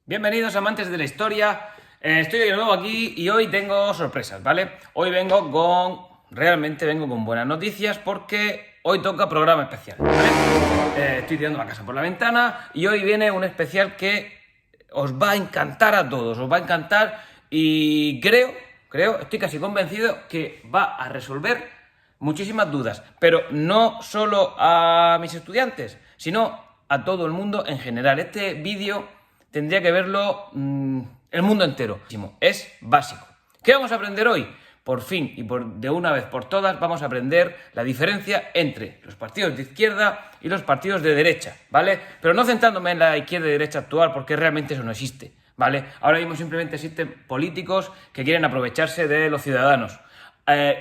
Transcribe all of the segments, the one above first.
Bienvenidos amantes de la historia, estoy de nuevo aquí y hoy tengo sorpresas, ¿vale? Hoy realmente vengo con buenas noticias porque hoy toca programa especial, ¿vale? Estoy tirando la casa por la ventana y hoy viene un especial que os va a encantar a todos, os va a encantar y estoy casi convencido que va a resolver muchísimas dudas, pero no solo a mis estudiantes, sino a todo el mundo en general. Este vídeo tendría que verlo el mundo entero. Es básico. ¿Qué vamos a aprender hoy? Por fin y de una vez por todas vamos a aprender la diferencia entre los partidos de izquierda y los partidos de derecha, ¿vale? Pero no centrándome en la izquierda y derecha actual, porque realmente eso no existe, ¿vale? Ahora mismo simplemente existen políticos que quieren aprovecharse de los ciudadanos.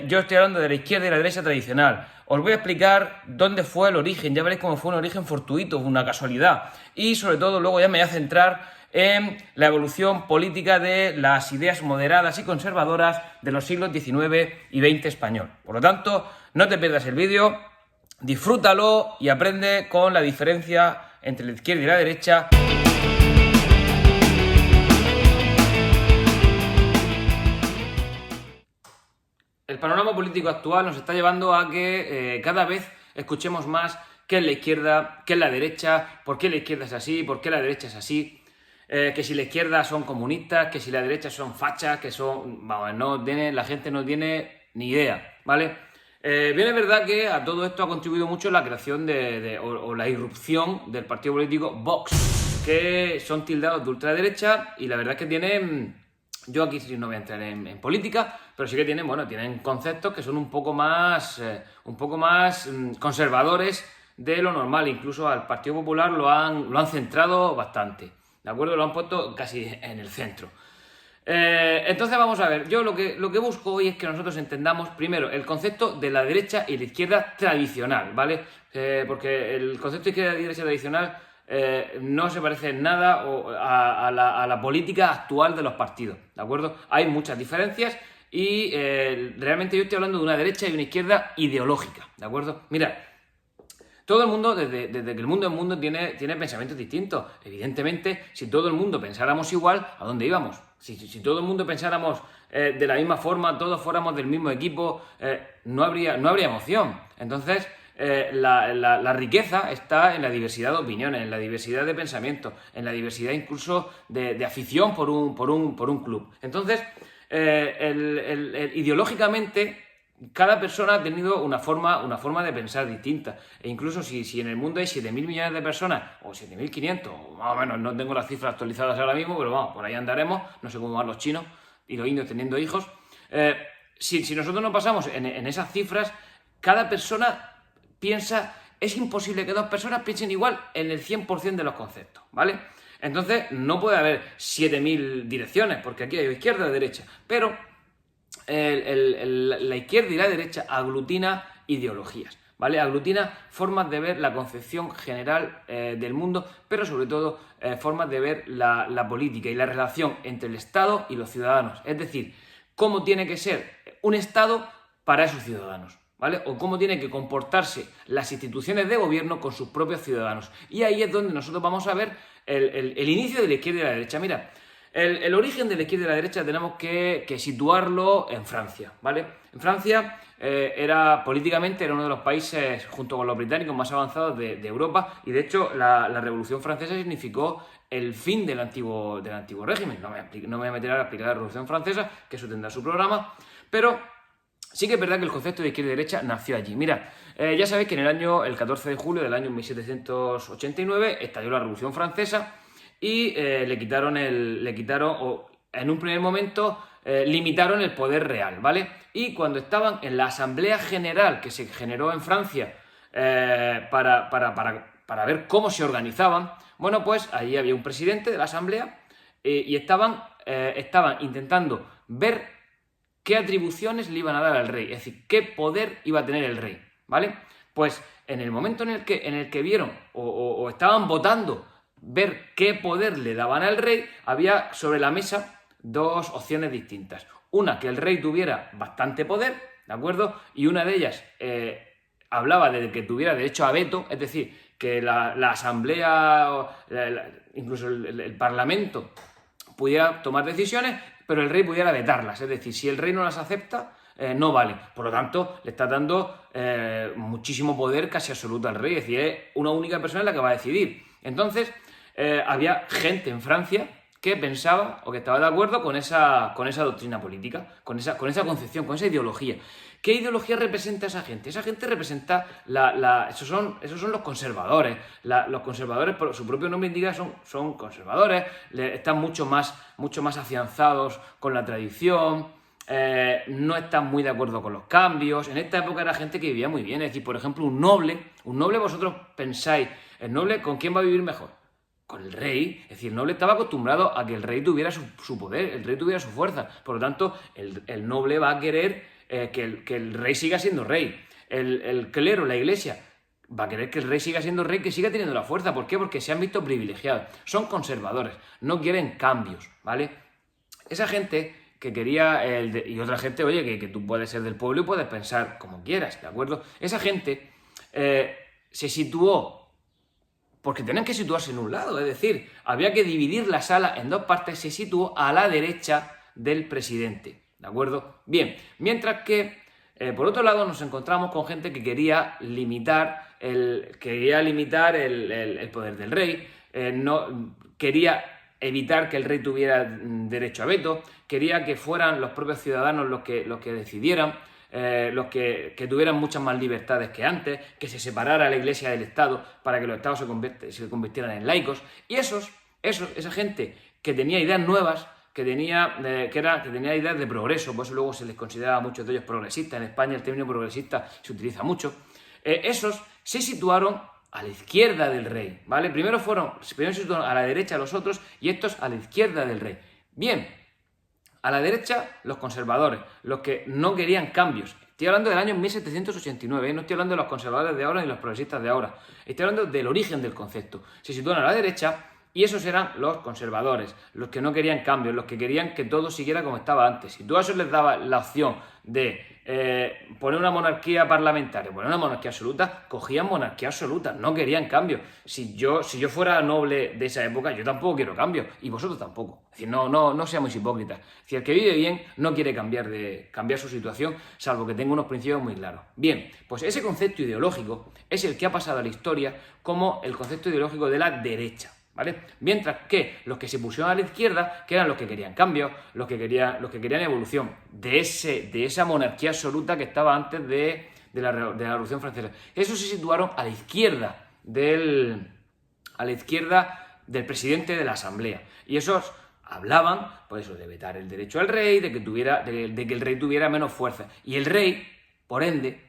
Yo estoy hablando de la izquierda y la derecha tradicional. Os voy a explicar dónde fue el origen, ya veréis cómo fue un origen fortuito, una casualidad. Y sobre todo luego ya me voy a centrar en la evolución política de las ideas moderadas y conservadoras de los siglos XIX y XX español. Por lo tanto, no te pierdas el vídeo, disfrútalo y aprende con la diferencia entre la izquierda y la derecha. El panorama político actual nos está llevando a que cada vez escuchemos más qué es la izquierda, qué es la derecha, por qué la izquierda es así, por qué la derecha es así, que si la izquierda son comunistas, que si la derecha son fachas, que son... Vamos, la gente no tiene ni idea, ¿vale? Bien, es verdad que a todo esto ha contribuido mucho la creación o la irrupción del partido político Vox, que son tildados de ultraderecha y la verdad es que tienen... Yo aquí sí no voy a entrar en política, pero sí que tienen conceptos que son un poco más conservadores de lo normal. Incluso al Partido Popular lo han centrado bastante, ¿de acuerdo? Lo han puesto casi en el centro. Entonces vamos a ver, yo lo que busco hoy es que nosotros entendamos primero el concepto de la derecha y la izquierda tradicional, ¿vale? Porque el concepto de izquierda y derecha tradicional no se parece en nada a la política actual de los partidos, ¿de acuerdo? Hay muchas diferencias y realmente yo estoy hablando de una derecha y una izquierda ideológica, ¿de acuerdo? Mira, todo el mundo, desde que el mundo es mundo, tiene pensamientos distintos. Evidentemente, si todo el mundo pensáramos igual, ¿a dónde íbamos? Si todo el mundo pensáramos de la misma forma, todos fuéramos del mismo equipo, no habría emoción. Entonces, la riqueza está en la diversidad de opiniones, en la diversidad de pensamientos, en la diversidad incluso de afición por un club. Entonces, ideológicamente, cada persona ha tenido una forma de pensar distinta. E incluso si en el mundo hay 7.000 millones de personas, o 7.500, o más o menos, no tengo las cifras actualizadas ahora mismo, pero vamos, por ahí andaremos, no sé cómo van los chinos y los indios teniendo hijos. Si nosotros nos pasamos en esas cifras, cada persona piensa, es imposible que dos personas piensen igual en el 100% de los conceptos, ¿vale? Entonces no puede haber 7.000 direcciones, porque aquí hay izquierda y derecha, pero la izquierda y la derecha aglutina ideologías, ¿vale? Aglutina formas de ver la concepción general del mundo, pero sobre todo formas de ver la política y la relación entre el Estado y los ciudadanos, es decir, cómo tiene que ser un Estado para esos ciudadanos, ¿vale? O cómo tienen que comportarse las instituciones de gobierno con sus propios ciudadanos. Y ahí es donde nosotros vamos a ver el inicio de la izquierda y la derecha. Mira, el origen de la izquierda y la derecha tenemos que situarlo en Francia, ¿vale? En Francia políticamente era uno de los países, junto con los británicos, más avanzados de Europa, y de hecho la Revolución Francesa significó el fin del antiguo régimen. No me voy a meter a explicar la Revolución Francesa, que eso tendrá su programa, pero sí que es verdad que el concepto de izquierda y derecha nació allí. Mira, ya sabéis que el 14 de julio del año 1789 estalló la Revolución Francesa y le quitaron, o en un primer momento limitaron el poder real, ¿vale? Y cuando estaban en la Asamblea General que se generó en Francia para ver cómo se organizaban, bueno, pues allí había un presidente de la Asamblea y estaban intentando ver qué atribuciones le iban a dar al rey, es decir, qué poder iba a tener el rey, ¿vale? Pues en el momento en el que vieron o estaban votando ver qué poder le daban al rey, había sobre la mesa dos opciones distintas. Una, que el rey tuviera bastante poder, ¿de acuerdo? Y una de ellas hablaba de que tuviera derecho a veto, es decir, que la asamblea, incluso el parlamento pudiera tomar decisiones, pero el rey pudiera vetarlas. Es decir, si el rey no las acepta, no vale. Por lo tanto, le está dando muchísimo poder casi absoluto al rey. Es decir, es una única persona la que va a decidir. Entonces, había gente en Francia que pensaba o que estaba de acuerdo con esa doctrina política, con esa concepción, con esa ideología. ¿Qué ideología representa esa gente? Esa gente representa esos son los conservadores. Los conservadores, por su propio nombre indica, son conservadores, están mucho más afianzados con la tradición, no están muy de acuerdo con los cambios. En esta época era gente que vivía muy bien. Es decir, por ejemplo, un noble, vosotros pensáis, ¿el noble con quién va a vivir mejor? Con el rey. Es decir, el noble estaba acostumbrado a que el rey tuviera su poder, el rey tuviera su fuerza. Por lo tanto, el noble va a querer que el rey siga siendo rey. El clero, la iglesia, va a querer que el rey siga siendo rey, que siga teniendo la fuerza. ¿Por qué? Porque se han visto privilegiados. Son conservadores, no quieren cambios, ¿vale? Esa gente que quería, y otra gente, oye, que tú puedes ser del pueblo y puedes pensar como quieras, ¿de acuerdo? Esa gente se situó porque tenían que situarse en un lado, es decir, había que dividir la sala en dos partes, se situó a la derecha del presidente, ¿de acuerdo? Bien, mientras que, por otro lado, nos encontramos con gente que quería limitar el poder del rey, no quería evitar que el rey tuviera derecho a veto, quería que fueran los propios ciudadanos los que decidieran, los que tuvieran muchas más libertades que antes, que se separara la iglesia del Estado para que los estados se convirtieran en laicos. Y esa gente que tenía ideas nuevas, que tenía ideas de progreso, por eso luego se les consideraba a muchos de ellos progresistas. En España el término progresista se utiliza mucho. Esos se situaron a la izquierda del rey, ¿vale? Primero se situaron a la derecha los otros y estos a la izquierda del rey. Bien, a la derecha los conservadores, los que no querían cambios. Estoy hablando del año 1789, no estoy hablando de los conservadores de ahora ni los progresistas de ahora. Estoy hablando del origen del concepto. Se sitúan a la derecha y esos eran los conservadores, los que no querían cambios, los que querían que todo siguiera como estaba antes. Si tú a esos les dabas la opción de poner una monarquía parlamentaria, poner una monarquía absoluta, cogían monarquía absoluta, no querían cambios. Si yo fuera noble de esa época, yo tampoco quiero cambios, y vosotros tampoco. Es decir, no seamos hipócritas. Es decir, el que vive bien no quiere cambiar su situación, salvo que tenga unos principios muy claros. Bien, pues ese concepto ideológico es el que ha pasado a la historia como el concepto ideológico de la derecha, ¿vale? Mientras que los que se pusieron a la izquierda, que eran los que querían cambios, los que querían evolución de esa monarquía absoluta que estaba antes de la Revolución Francesa. Esos se situaron a la izquierda del presidente de la Asamblea. Y esos hablaban, pues eso, de vetar el derecho al rey, de que el rey tuviera menos fuerza. Y el rey, por ende,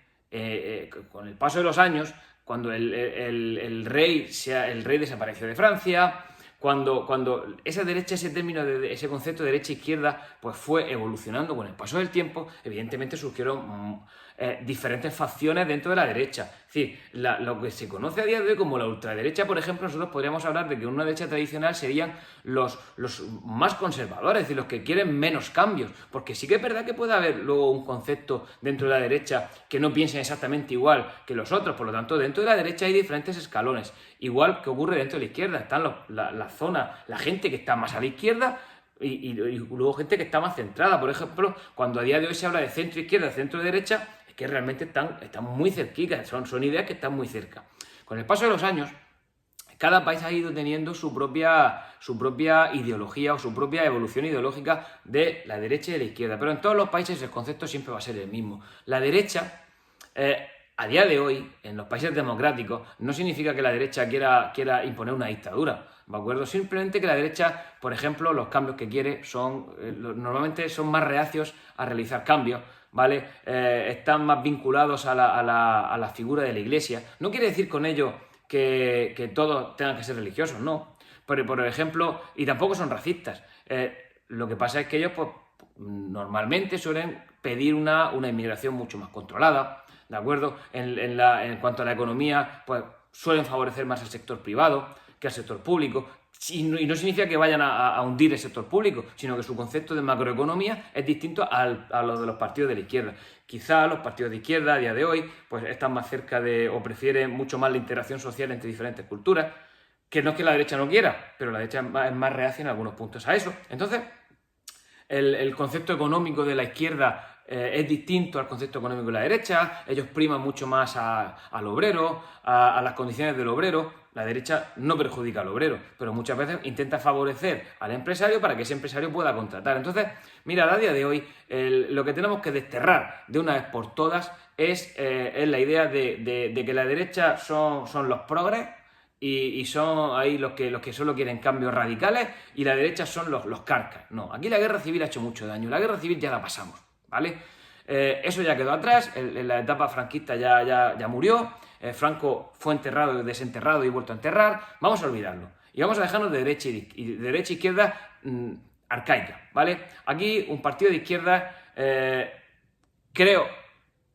con el paso de los años, cuando el rey desapareció de Francia, cuando esa derecha, ese concepto de derecha-izquierda, pues fue evolucionando con el paso del tiempo, evidentemente surgieron diferentes facciones dentro de la derecha. Es decir, lo que se conoce a día de hoy como la ultraderecha, por ejemplo, nosotros podríamos hablar de que una derecha tradicional serían los más conservadores, es decir, los que quieren menos cambios, porque sí que es verdad que puede haber luego un concepto dentro de la derecha que no piensen exactamente igual que los otros. Por lo tanto, dentro de la derecha hay diferentes escalones, igual que ocurre dentro de la izquierda. Están la gente que está más a la izquierda y luego gente que está más centrada. Por ejemplo, cuando a día de hoy se habla de centro-izquierda, centro-derecha, es que realmente están muy cerquitas, son ideas que están muy cerca. Con el paso de los años, cada país ha ido teniendo su propia ideología o su propia evolución ideológica de la derecha y de la izquierda, pero en todos los países el concepto siempre va a ser el mismo. La derecha, a día de hoy, en los países democráticos, no significa que la derecha quiera imponer una dictadura, ¿de acuerdo? Simplemente que la derecha, por ejemplo, los cambios que quiere normalmente son más reacios a realizar cambios, ¿vale? Están más vinculados a la figura de la iglesia. No quiere decir con ello que todos tengan que ser religiosos, no. Pero, por ejemplo, y tampoco son racistas. Lo que pasa es que ellos, pues, normalmente suelen pedir una inmigración mucho más controlada, ¿de acuerdo? En cuanto a la economía, pues suelen favorecer más al sector privado que al sector público. Y no significa que vayan a hundir el sector público, sino que su concepto de macroeconomía es distinto a lo de los partidos de la izquierda. Quizá los partidos de izquierda a día de hoy pues están más cerca de o prefieren mucho más la integración social entre diferentes culturas, que no es que la derecha no quiera, pero la derecha es más reacia en algunos puntos a eso. Entonces, el concepto económico de la izquierda es distinto al concepto económico de la derecha. Ellos priman mucho más al obrero, a las condiciones del obrero. La derecha no perjudica al obrero, pero muchas veces intenta favorecer al empresario para que ese empresario pueda contratar. Entonces, mira, a día de hoy lo que tenemos que desterrar de una vez por todas es la idea de que la derecha son los progres y son ahí los que solo quieren cambios radicales y la derecha son los carcas. No, aquí la guerra civil ha hecho mucho daño. La guerra civil ya la pasamos, ¿vale? Eso ya quedó atrás, la etapa franquista ya murió, Franco fue enterrado, desenterrado y vuelto a enterrar. Vamos a olvidarlo y vamos a dejarnos de derecha y izquierda arcaica, ¿vale? Aquí un partido de izquierda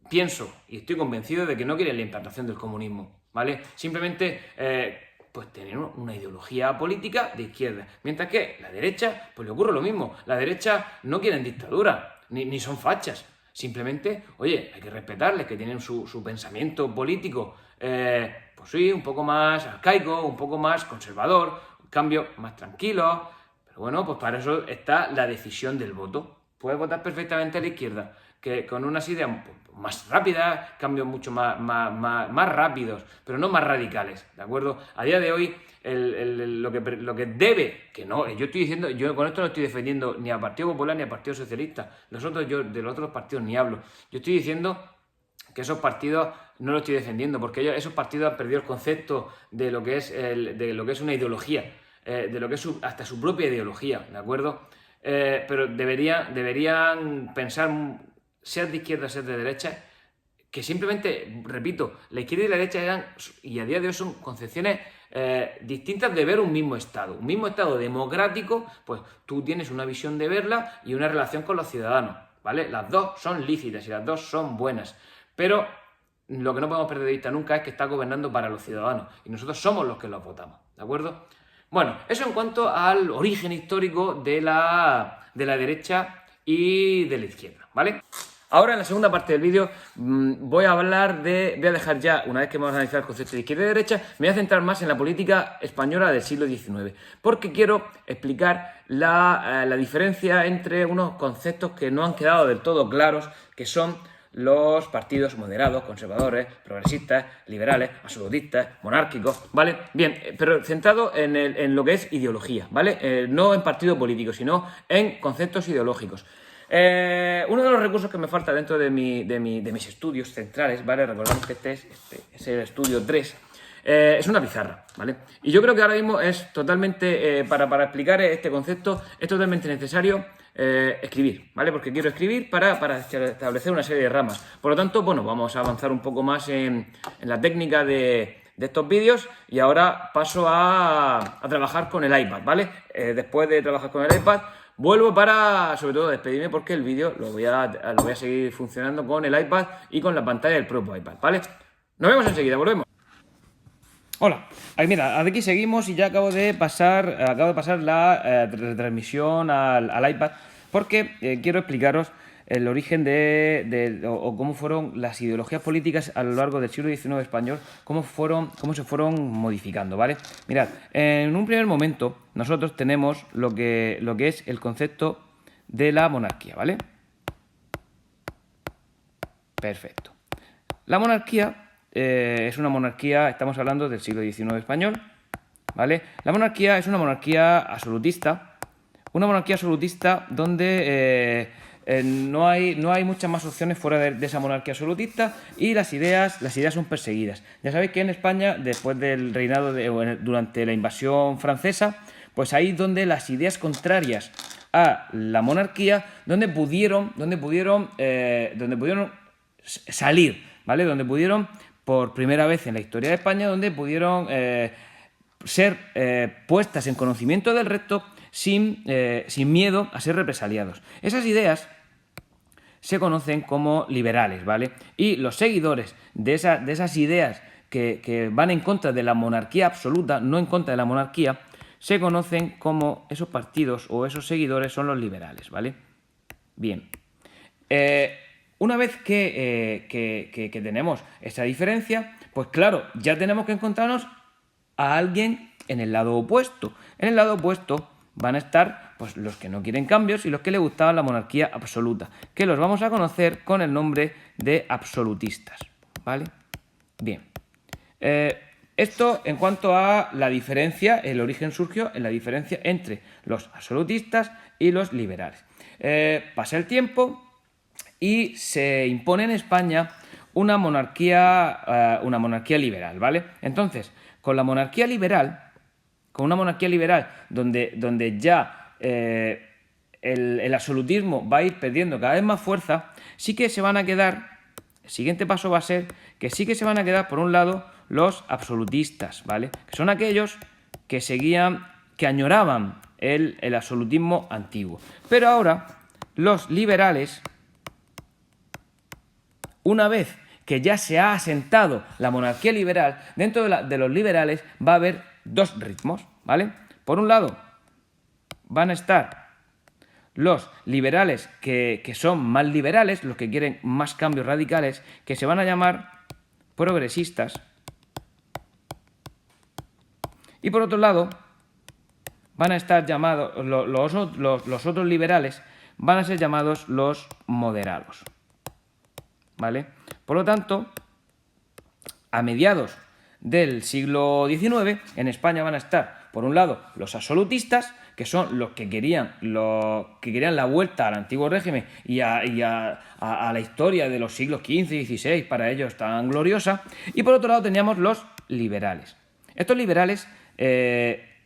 pienso y estoy convencido de que no quieren la implantación del comunismo, ¿vale? Simplemente pues tener una ideología política de izquierda, mientras que la derecha pues le ocurre lo mismo. La derecha no quieren dictadura, ni son fachas. Simplemente, oye, hay que respetarles, que tienen su pensamiento político, pues sí, un poco más arcaico, un poco más conservador, un cambio más tranquilo. Pero bueno, pues para eso está la decisión del voto. Puedes votar perfectamente a la izquierda, que con unas ideas más rápidas, cambios mucho más rápidos, pero no más radicales, ¿de acuerdo? A día de hoy, lo que debe, que no, yo estoy diciendo, yo con esto no estoy defendiendo ni al Partido Popular ni al Partido Socialista, yo de los otros partidos ni hablo, yo estoy diciendo que esos partidos no los estoy defendiendo, porque esos partidos han perdido el concepto de lo que es una ideología, de lo que es hasta su propia ideología, ¿de acuerdo? Pero deberían pensar, seas de izquierda, seas de derecha, que simplemente, repito, la izquierda y la derecha eran, y a día de hoy son concepciones distintas de ver un mismo Estado democrático. Pues tú tienes una visión de verla y una relación con los ciudadanos, ¿vale? Las dos son lícitas y las dos son buenas, pero lo que no podemos perder de vista nunca es que está gobernando para los ciudadanos y nosotros somos los que los votamos, ¿de acuerdo? Bueno, eso en cuanto al origen histórico de la derecha y de la izquierda, ¿vale? Ahora, en la segunda parte del vídeo, voy a dejar ya, una vez que hemos analizado el concepto de izquierda y derecha, me voy a centrar más en la política española del siglo XIX, porque quiero explicar la diferencia entre unos conceptos que no han quedado del todo claros, que son los partidos moderados, conservadores, progresistas, liberales, absolutistas, monárquicos, ¿vale? Bien, pero centrado en lo que es ideología, ¿vale? No en partido político, sino en conceptos ideológicos. Uno de los recursos que me falta dentro de mis estudios centrales, ¿vale? Recordamos que este es el estudio 3, es una pizarra, ¿vale? Y yo creo que ahora mismo es totalmente, para explicar este concepto, es totalmente necesario escribir, ¿vale? Porque quiero escribir para establecer una serie de ramas. Por lo tanto, bueno, vamos a avanzar un poco más en la técnica de estos vídeos y ahora paso a trabajar con el iPad, ¿vale? Después de trabajar con el iPad, vuelvo para, sobre todo, despedirme porque el vídeo lo voy a seguir funcionando con el iPad y con la pantalla del propio iPad, ¿vale? Nos vemos enseguida, volvemos. Hola, mira, aquí seguimos y ya acabo de pasar la retransmisión al iPad porque quiero explicaros el origen o cómo fueron las ideologías políticas a lo largo del siglo XIX español, cómo se fueron modificando, ¿vale? Mirad, en un primer momento nosotros tenemos lo que es el concepto de la monarquía, ¿vale? Perfecto. La monarquía es una monarquía, estamos hablando del siglo XIX español, ¿vale? La monarquía es una monarquía absolutista donde no hay muchas más opciones fuera de esa monarquía absolutista y las ideas son perseguidas. Ya sabéis que en España, después del reinado durante la invasión francesa, pues ahí donde las ideas contrarias a la monarquía, donde pudieron salir, ¿vale? Donde pudieron, por primera vez en la historia de España, donde pudieron ser puestas en conocimiento del resto sin miedo a ser represaliados. Esas ideas se conocen como liberales, ¿vale? Y los seguidores de esas ideas que van en contra de la monarquía absoluta, no en contra de la monarquía, se conocen como esos partidos o esos seguidores son los liberales, ¿vale? Bien. una vez que tenemos esa diferencia, pues claro, ya tenemos que encontrarnos a alguien en el lado opuesto. En el lado opuesto van a estar pues los que no quieren cambios y los que les gustaba la monarquía absoluta, que los vamos a conocer con el nombre de absolutistas, ¿vale? Bien. Esto en cuanto a la diferencia, el origen surgió en la diferencia entre los absolutistas y los liberales. Pasa el tiempo y se impone en España una monarquía liberal, ¿vale? Entonces, con una monarquía liberal donde ya el absolutismo va a ir perdiendo cada vez más fuerza, sí que se van a quedar, el siguiente paso va a ser que sí que se van a quedar, por un lado, los absolutistas, ¿vale? Que son aquellos que que añoraban el absolutismo antiguo. Pero ahora, los liberales, una vez que ya se ha asentado la monarquía liberal, dentro de los liberales va a haber dos ritmos, ¿vale? Por un lado, van a estar los liberales que son más liberales, los que quieren más cambios radicales, que se van a llamar progresistas. Y por otro lado, van a estar llamados, los otros liberales van a ser llamados los moderados, ¿vale? Por lo tanto, a mediados del siglo XIX, en España van a estar, por un lado, los absolutistas, que son los que querían la vuelta al antiguo régimen y a la historia de los siglos XV y XVI, para ellos tan gloriosa, y por otro lado teníamos los liberales. Estos liberales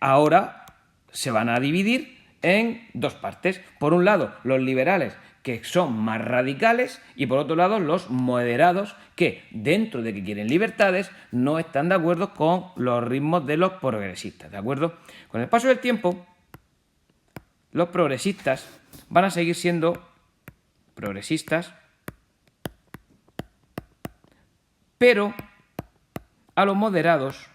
ahora se van a dividir en dos partes. Por un lado, los liberales que son más radicales y por otro lado los moderados que, dentro de que quieren libertades, no están de acuerdo con los ritmos de los progresistas, ¿de acuerdo? Con el paso del tiempo, los progresistas van a seguir siendo progresistas, pero a los moderados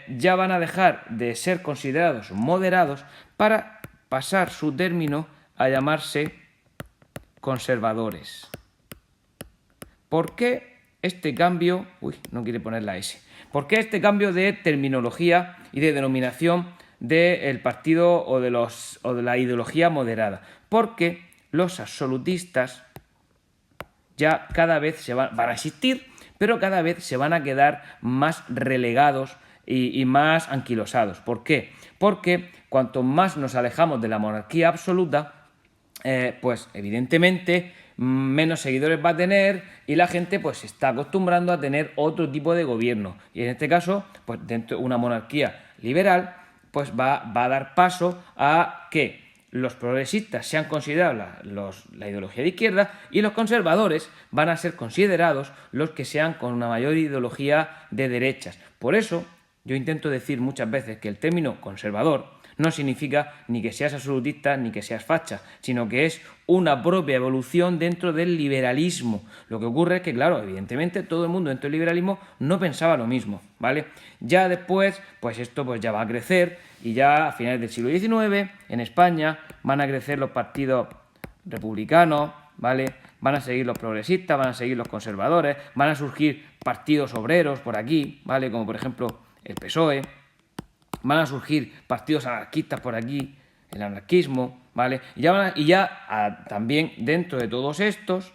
ya van a dejar de ser considerados moderados para pasar su término a llamarse conservadores. ¿Por qué este cambio? No quiere poner la S. ¿Por qué este cambio de terminología y de denominación del partido o de la ideología moderada? Porque los absolutistas ya cada vez van a existir, pero cada vez se van a quedar más relegados y más anquilosados. ¿Por qué? Porque cuanto más nos alejamos de la monarquía absoluta, pues evidentemente menos seguidores va a tener y la gente pues se está acostumbrando a tener otro tipo de gobierno. Y en este caso, pues dentro de una monarquía liberal, pues va a dar paso a que los progresistas sean considerados la ideología de izquierda y los conservadores van a ser considerados los que sean con una mayor ideología de derechas. Por eso yo intento decir muchas veces que el término conservador no significa ni que seas absolutista ni que seas facha, sino que es una propia evolución dentro del liberalismo. Lo que ocurre es que, claro, evidentemente todo el mundo dentro del liberalismo no pensaba lo mismo, ¿vale? Ya después, pues esto pues ya va a crecer y ya a finales del siglo XIX en España van a crecer los partidos republicanos, ¿vale? Van a seguir los progresistas, van a seguir los conservadores, van a surgir partidos obreros por aquí, ¿vale? Como por ejemplo el PSOE. Van a surgir partidos anarquistas por aquí, el anarquismo, ¿vale? También dentro de todos estos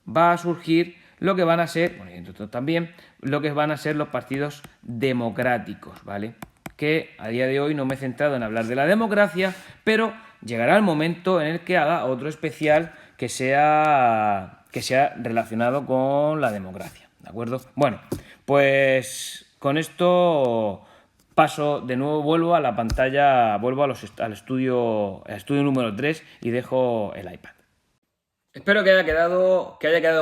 va a surgir lo que van a ser, bueno, y dentro de todo también, lo que van a ser los partidos democráticos, ¿vale? Que a día de hoy no me he centrado en hablar de la democracia, pero llegará el momento en el que haga otro especial que sea relacionado con la democracia, ¿de acuerdo? Bueno, pues con esto paso de nuevo, vuelvo a la pantalla, vuelvo al estudio número 3 y dejo el iPad. Espero que haya quedado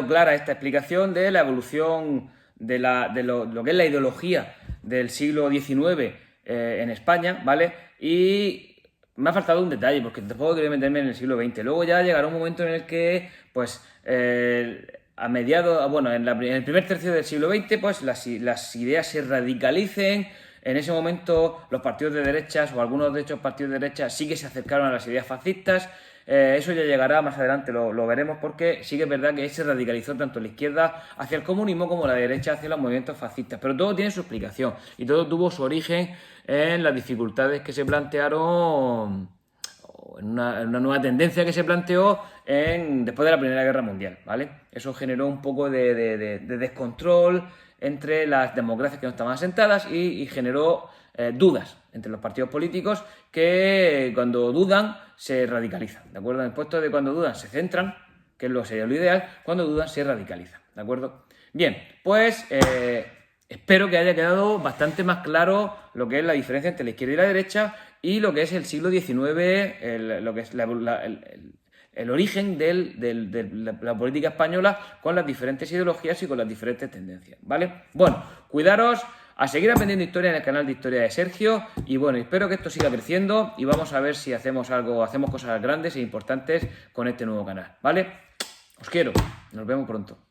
clara esta explicación de la evolución de lo que es la ideología del siglo XIX en España, ¿vale? Y me ha faltado un detalle, porque tampoco quería meterme en el siglo XX. Luego ya llegará un momento en el que, pues, a mediados, bueno, en el primer tercio del siglo XX, pues las ideas se radicalicen. En ese momento los partidos de derechas o algunos de estos partidos de derechas sí que se acercaron a las ideas fascistas. Eso ya llegará más adelante, lo veremos, porque sí que es verdad que se radicalizó tanto la izquierda hacia el comunismo como la derecha hacia los movimientos fascistas. Pero todo tiene su explicación y todo tuvo su origen en las dificultades que se plantearon, o en una nueva tendencia que se planteó después de la Primera Guerra Mundial, ¿vale? Eso generó un poco de descontrol entre las democracias que no estaban asentadas y generó dudas entre los partidos políticos que cuando dudan se radicalizan, ¿de acuerdo? En el puesto de cuando dudan se centran, que es sería lo ideal, cuando dudan se radicalizan, ¿de acuerdo? Bien, pues espero que haya quedado bastante más claro lo que es la diferencia entre la izquierda y la derecha y lo que es el siglo XIX, lo que es el origen de la política española con las diferentes ideologías y con las diferentes tendencias, ¿vale? Bueno, cuidaros, a seguir aprendiendo historia en el canal de Historia de Sergio y bueno, espero que esto siga creciendo y vamos a ver si hacemos cosas grandes e importantes con este nuevo canal, ¿vale? Os quiero, nos vemos pronto.